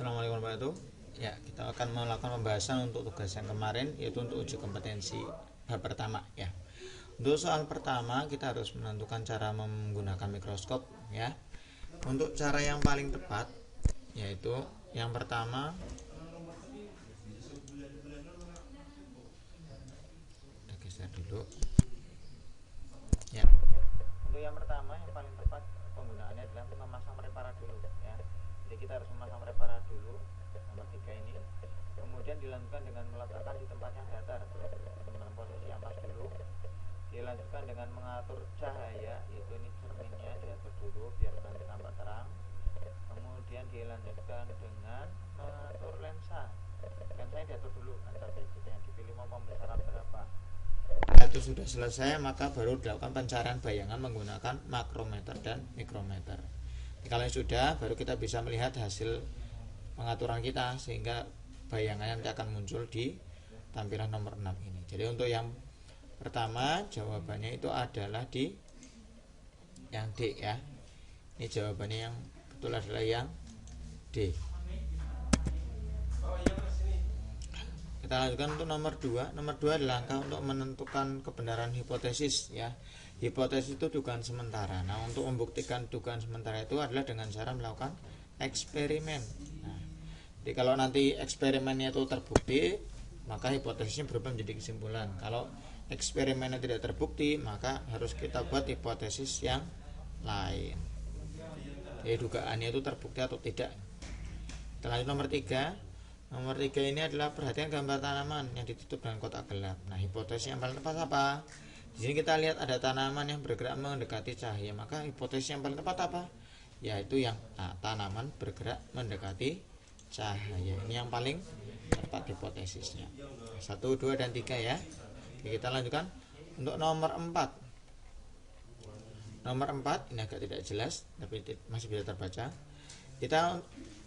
Assalamualaikum warahmatullahi wabarakatuh. Ya, kita akan melakukan pembahasan untuk tugas yang kemarin, yaitu untuk uji kompetensi bab pertama ya. Untuk soal pertama kita harus menentukan cara menggunakan mikroskop ya. Untuk cara yang paling tepat yaitu yang pertama kita geser dulu. Ya. Untuk yang pertama yang paling tepat penggunaannya adalah memasang prepara dulu ya. Jadi kita harus memasang prepara dulu nomor 3 ini. Kemudian dilanjutkan dengan meletakkan di tempat yang datar dengan posisi yang pas dulu. Dilanjutkan dengan mengatur cahaya, yaitu ini cerminnya diatur dulu biar nanti tampak terang. Kemudian dilanjutkan dengan mengatur lensa. Lensanya diatur dulu, lensa basic yang dipilih mau pembesaran berapa. Nah, itu sudah selesai, maka baru dilakukan pencarian bayangan menggunakan makrometer dan mikrometer. Kalau sudah, baru kita bisa melihat hasil pengaturan kita, sehingga bayangan nanti akan muncul di tampilan nomor 6 ini. Jadi untuk yang pertama jawabannya itu adalah di yang D ya. Ini jawabannya yang betul adalah yang D. Kita lanjutkan untuk nomor 2. Nomor 2 adalah langkah untuk menentukan kebenaran hipotesis ya. Hipotesis itu dugaan sementara. Nah, untuk membuktikan dugaan sementara itu adalah dengan cara melakukan eksperimen. Nah, jadi kalau nanti eksperimennya itu terbukti, maka hipotesisnya berubah menjadi kesimpulan. Kalau eksperimennya tidak terbukti, maka harus kita buat hipotesis yang lain. Jadi dugaannya itu terbukti atau tidak. Kita lanjut nomor 3. Nomor 3 ini adalah perhatian gambar tanaman yang ditutup dengan kotak gelap. Nah, hipotesis yang paling tepat apa? Di sini kita lihat ada tanaman yang bergerak mendekati cahaya. Maka hipotesis yang paling tepat apa? Yaitu yang A, tanaman bergerak mendekati cahaya. Ini yang paling tepat hipotesisnya. 1, 2, dan 3 ya. Oke, kita lanjutkan untuk nomor 4. Nomor 4 ini agak tidak jelas, tapi masih bisa terbaca.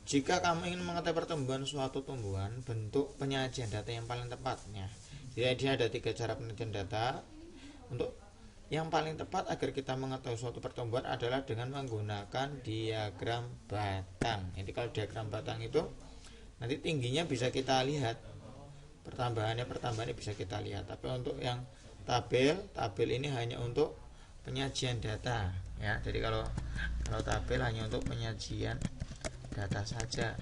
Jika kamu ingin mengetahui pertumbuhan suatu tumbuhan, bentuk penyajian data yang paling tepatnya. Jadi dia ada 3 cara penyajian data. Untuk yang paling tepat agar kita mengetahui suatu pertumbuhan adalah dengan menggunakan diagram batang. Jadi kalau diagram batang itu nanti tingginya bisa kita lihat, pertambahannya bisa kita lihat. Tapi untuk yang tabel ini hanya untuk penyajian data ya. Jadi kalau tabel hanya untuk penyajian data saja.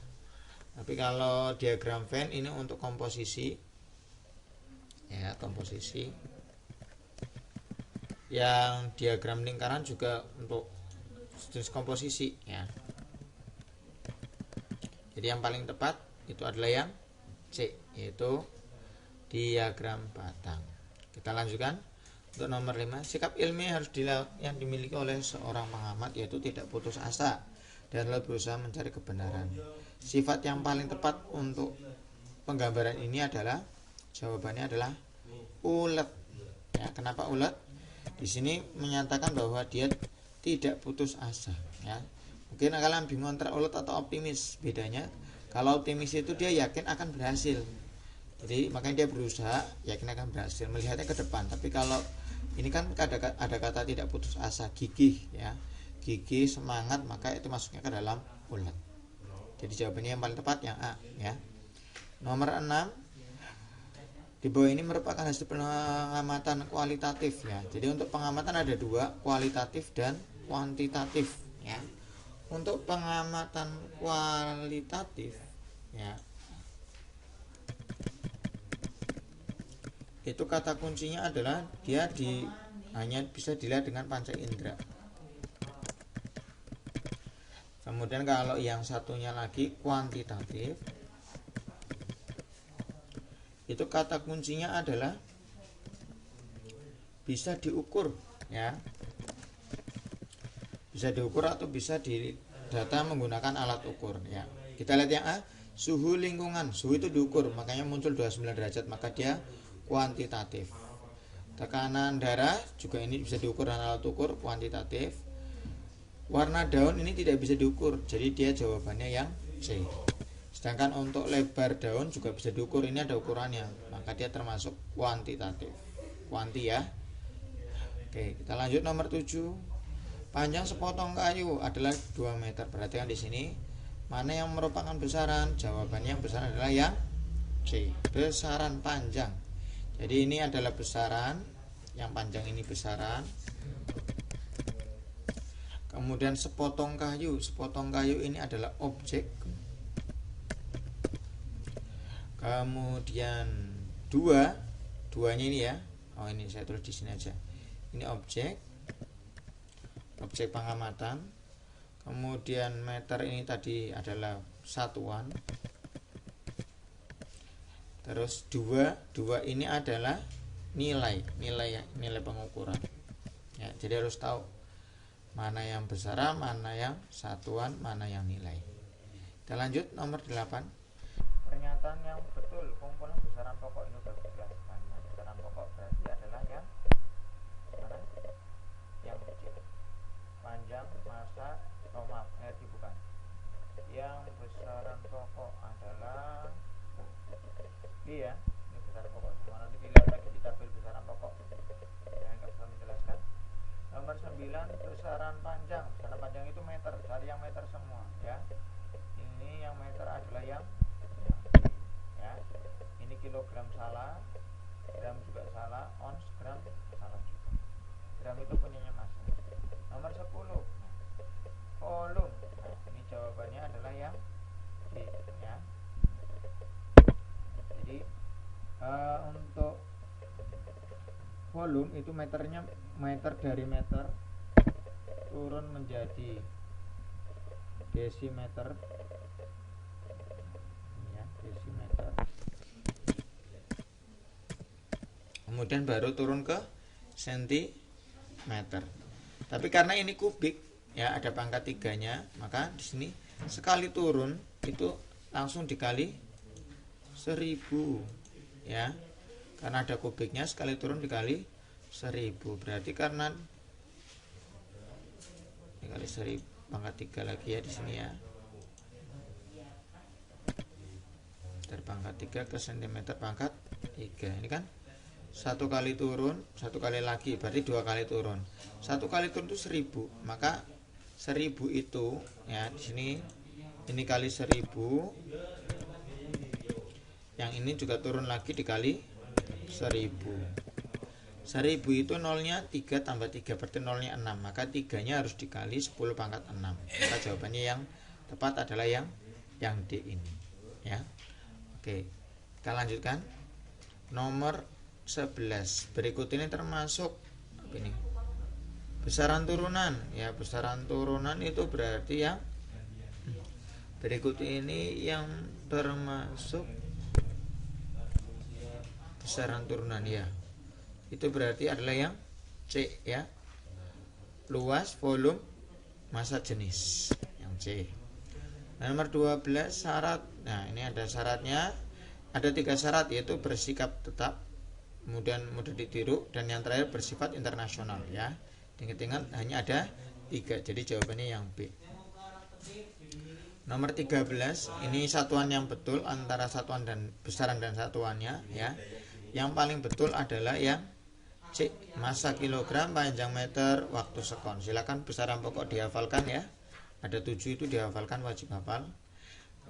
Tapi kalau diagram Venn ini untuk komposisi ya, komposisi. Yang diagram lingkaran juga untuk jenis komposisi ya. Jadi yang paling tepat itu adalah yang C, yaitu diagram batang. Kita lanjutkan untuk nomor 5. Sikap ilmiah harus yang dimiliki oleh seorang pengamat, yaitu tidak putus asa dan selalu berusaha mencari kebenaran. Sifat yang paling tepat untuk penggambaran ini adalah jawabannya adalah ulet. Ya, kenapa ulet? Di sini menyatakan bahwa dia tidak putus asa. Ya, mungkin kalian bingung antara ulet atau optimis. Bedanya, kalau optimis itu dia yakin akan berhasil. Jadi makanya dia berusaha yakin akan berhasil, melihatnya ke depan. Tapi kalau ini kan ada kata tidak putus asa, gigih ya. Gigi, semangat, maka itu masuknya ke dalam ulet. Jadi jawabannya yang paling tepat yang A ya. Nomor 6. Di bawah ini merupakan hasil pengamatan kualitatif ya. Jadi untuk pengamatan ada 2, kualitatif dan kuantitatif ya. Untuk pengamatan kualitatif ya, itu kata kuncinya adalah dia hanya bisa dilihat dengan panca indera. Kemudian kalau yang satunya lagi kuantitatif, itu kata kuncinya adalah bisa diukur ya. Bisa diukur atau bisa didata menggunakan alat ukur ya. Kita lihat yang A, suhu lingkungan. Suhu itu diukur, makanya muncul 29 derajat, maka dia kuantitatif. Tekanan darah juga ini bisa diukur dengan alat ukur, kuantitatif. Warna daun ini tidak bisa diukur, jadi dia jawabannya yang C. Sedangkan untuk lebar daun juga bisa diukur, ini ada ukurannya, maka dia termasuk kuantitatif. Kuanti ya. Oke, kita lanjut nomor 7. Panjang sepotong kayu adalah 2 meter. Perhatikan di sini Mana yang merupakan besaran? Jawabannya yang besaran adalah yang C, besaran panjang. Jadi ini adalah besaran, yang panjang ini besaran. Kemudian sepotong kayu ini adalah objek. Kemudian duanya ini ya. Oh, ini saya tulis di sini aja. Ini objek pengamatan. Kemudian meter ini tadi adalah satuan. Terus dua ini adalah nilai pengukuran. Ya, jadi harus tahu mana yang besaran, mana yang satuan, mana yang nilai. Kita lanjut nomor 8. Pernyataan yang betul, kumpulan besaran pokok ini sudah dijelaskan. Nah, besaran pokok berarti adalah yang mana? Yang kecil. Panjang, masa, bukan. Yang besaran pokok adalah B ya. Ini besaran pokok semua. Nanti dilihat lagi di tabel besaran pokok. Ya, nggak bisa menjelaskan. Nomor 9, besaran panjang. Besaran panjang itu meter, cari yang meter semua ya. Ini yang meter adalah yang ya. Ini kilogram salah, gram juga salah, ons, gram salah juga. Gram itu punyanya massa. Nomor 10, volume. Nah, ini jawabannya adalah yang D ya. Jadi untuk volume itu meternya meter dari meter turun menjadi desimeter ya, desimeter. Kemudian baru turun ke sentimeter. Tapi karena ini kubik ya, ada pangkat 3-nya, maka di sini sekali turun itu langsung dikali 1000 ya. Karena ada kubiknya, sekali turun dikali 1000. Berarti karena dikali 1000 pangkat 3 lagi ya di sini ya. Dari pangkat 3 ke sentimeter pangkat 3. Ini kan satu kali turun, satu kali lagi, berarti 2 kali turun. Satu kali turun itu 1000, maka 1000 itu ya di sini ini kali 1000. Yang ini juga turun lagi dikali 1000. 1000 itu nolnya 3 tambah 3 berarti nolnya 6, maka 3-nya harus dikali 10 pangkat 6. Maka jawabannya yang tepat adalah yang D ini ya. Oke, kita lanjutkan. Nomor 11. Berikut ini termasuk apa ini? Besaran turunan ya. Besaran turunan itu berarti yang berikut ini yang termasuk besaran turunan ya. Itu berarti adalah yang C ya. Luas, volume, massa, jenis, yang C. Nomor 12, syarat. Nah, ini ada syaratnya. Ada 3 syarat, yaitu bersikap tetap, kemudian mudah ditiru, dan yang terakhir bersifat internasional ya. Ingat-ingat hanya ada 3, jadi jawabannya yang B. Nomor 13, ini satuan yang betul antara satuan dan besaran dan satuannya ya. Yang paling betul adalah yang C, massa kilogram, panjang meter, waktu sekon. Silakan besaran pokok dihafalkan ya. Ada 7 itu dihafalkan, wajib hafal.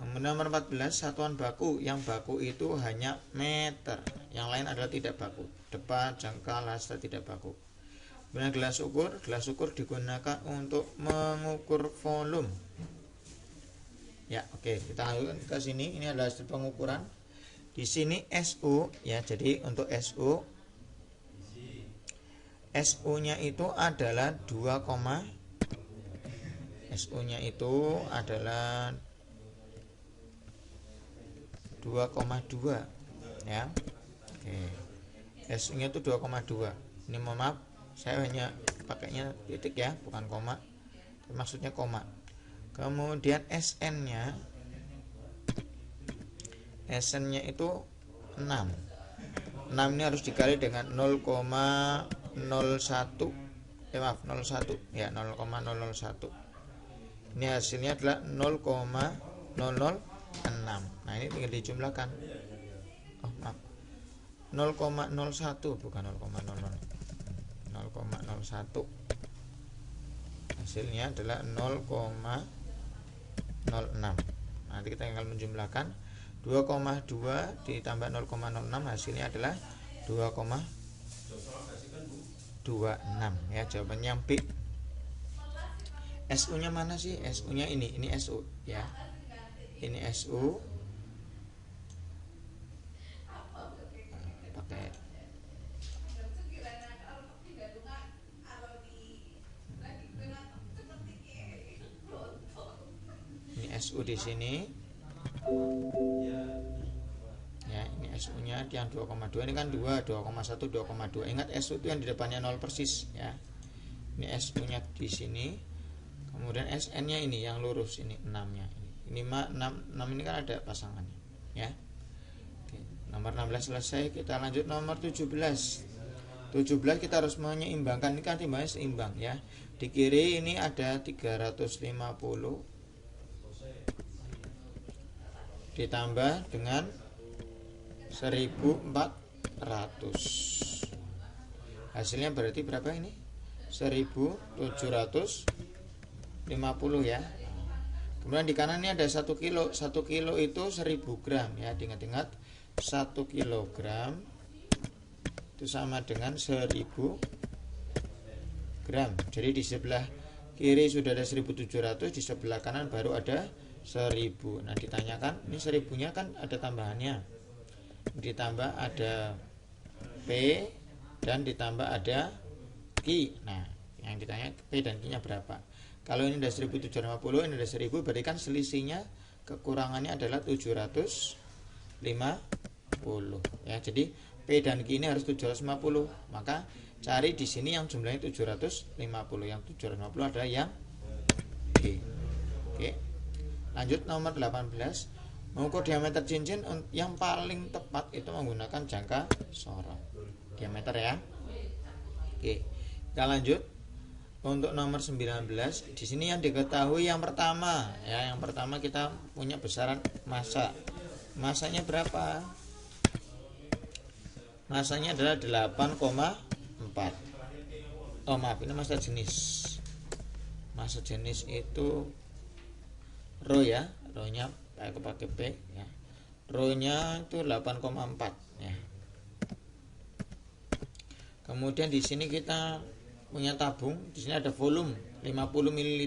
Nomor 14, satuan baku. Yang baku itu hanya meter, yang lain adalah tidak baku. Depat, jangkal, hasta tidak baku. Kemudian gelas ukur digunakan untuk mengukur volume. Ya, oke, kita lanjutkan ke sini. Ini adalah hasil pengukuran. Di sini SU ya. Jadi untuk SU-nya itu adalah 2, SU-nya itu adalah 2,2 ya. Oke. SU-nya itu 2,2. Ini mohon maaf, saya hanya pakainya titik ya, bukan koma. Maksudnya koma. Kemudian SN-nya itu 6. 6 ini harus dikali dengan 0,01 ya, 0,001. Ini hasilnya adalah 0,006. Nah, ini tinggal dijumlahkan. Oh, maaf. 0,01 bukan 0,00. 0,01. Hasilnya adalah 0,06. Nanti kita tinggal menjumlahkan 2,2 ditambah 0,06 hasilnya adalah 2,26 ya, jawabannya yang B. SU nya mana sih? SU nya ini SU ya, ini SU. Pakai ini SU di sini ya, ini SU nya yang 2,2 ini kan 2, 2,1, 2,2. Ingat SU itu yang di depannya 0 persis ya. Ini SU nya di sini. Kemudian SN nya ini yang lurus, ini 6 nya ini 6 ini kan ada pasangannya ya. Oke, nomor 16 selesai. Kita lanjut nomor 17 kita harus menyeimbangkan, ini kan timbangnya seimbang ya. Di kiri ini ada 350 ditambah dengan 1400, hasilnya berarti berapa ini? 1750 ya. Kemudian di kanan ini ada 1 kilo. 1 kilo itu 1000 gram ya. Ingat-ingat 1 kilogram itu sama dengan 1000 gram. Jadi di sebelah kiri sudah ada 1700, di sebelah kanan baru ada 1000. Nah ditanyakan, ini 1000-nya kan ada tambahannya, ditambah ada P dan ditambah ada Q. Nah yang ditanya P dan Q nya berapa. Kalau ini udah 1750, ini udah 1000, berarti kan selisihnya kekurangannya adalah 750 ya. Jadi P dan Q ini harus 750, maka cari di sini yang jumlahnya 750. Yang 750 adalah yang D. Oke. Lanjut nomor 18. Mengukur diameter cincin yang paling tepat itu menggunakan jangka sorot. Diameter ya. Oke. Kita lanjut untuk nomor 19. Di sini yang diketahui yang pertama ya, yang pertama kita punya besaran massa. Massanya berapa? Massanya adalah 8,4. Oh maaf, ini massa jenis. Massa jenis itu rho ya, rho-nya pakai P ya. Rho-nya itu 8,4 ya. Kemudian di sini kita punya tabung, di sini ada volume 50 ml.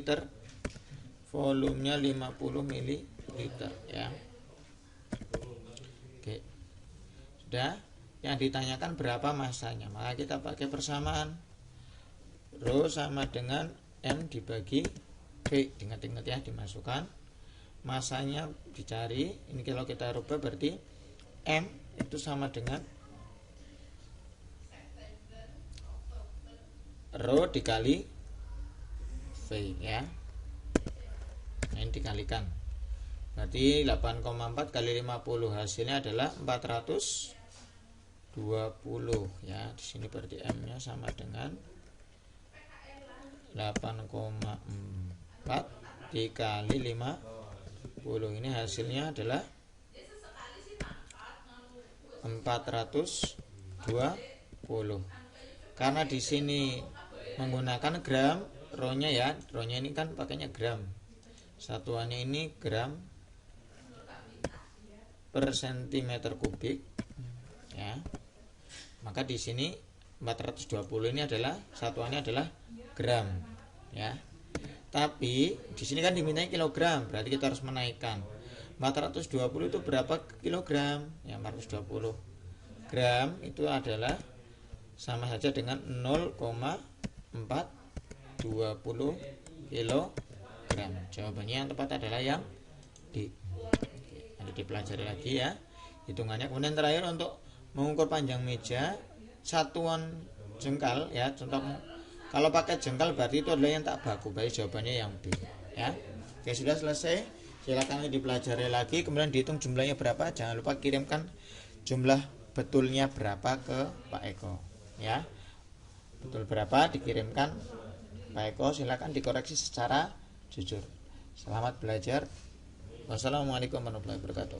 Volumenya 50 ml ya. Oke. Sudah, yang ditanyakan berapa masanya, maka kita pakai persamaan. Rho sama dengan M dibagi V. Ingat-ingat ya, dimasukkan. Masanya dicari, ini kalau kita rubah berarti M itu sama dengan Rho dikali V ya. Nah, ini dikalikan, berarti 8,4 kali 50 hasilnya adalah 420 ya. Di sini berarti M nya sama dengan 8,4 dikali 50. Ini hasilnya adalah 420. Karena di sini menggunakan gram, rho-nya ya, rho-nya ini kan pakainya gram. Satuannya ini gram per centimeter kubik ya. Maka di sini 420 ini adalah satuannya adalah gram ya. Tapi di sini kan dimintanya kilogram, berarti kita harus menaikkan. 420 itu berapa kilogram? Ya 420 gram itu adalah sama saja dengan 0,420 kilogram. Jawabannya yang tepat adalah yang D. Nanti dipelajari lagi ya hitungannya. Kemudian terakhir untuk mengukur panjang meja satuan jengkal ya, contoh kalau pakai jengkal berarti itu adalah yang tak baku, berarti jawabannya yang B ya. Oke, sudah selesai, silakan dipelajari lagi, kemudian dihitung jumlahnya berapa. Jangan lupa kirimkan jumlah betulnya berapa ke Pak Eko ya. Betul berapa dikirimkan Pak Eko, silakan dikoreksi secara jujur. Selamat belajar. Wassalamualaikum warahmatullahi wabarakatuh.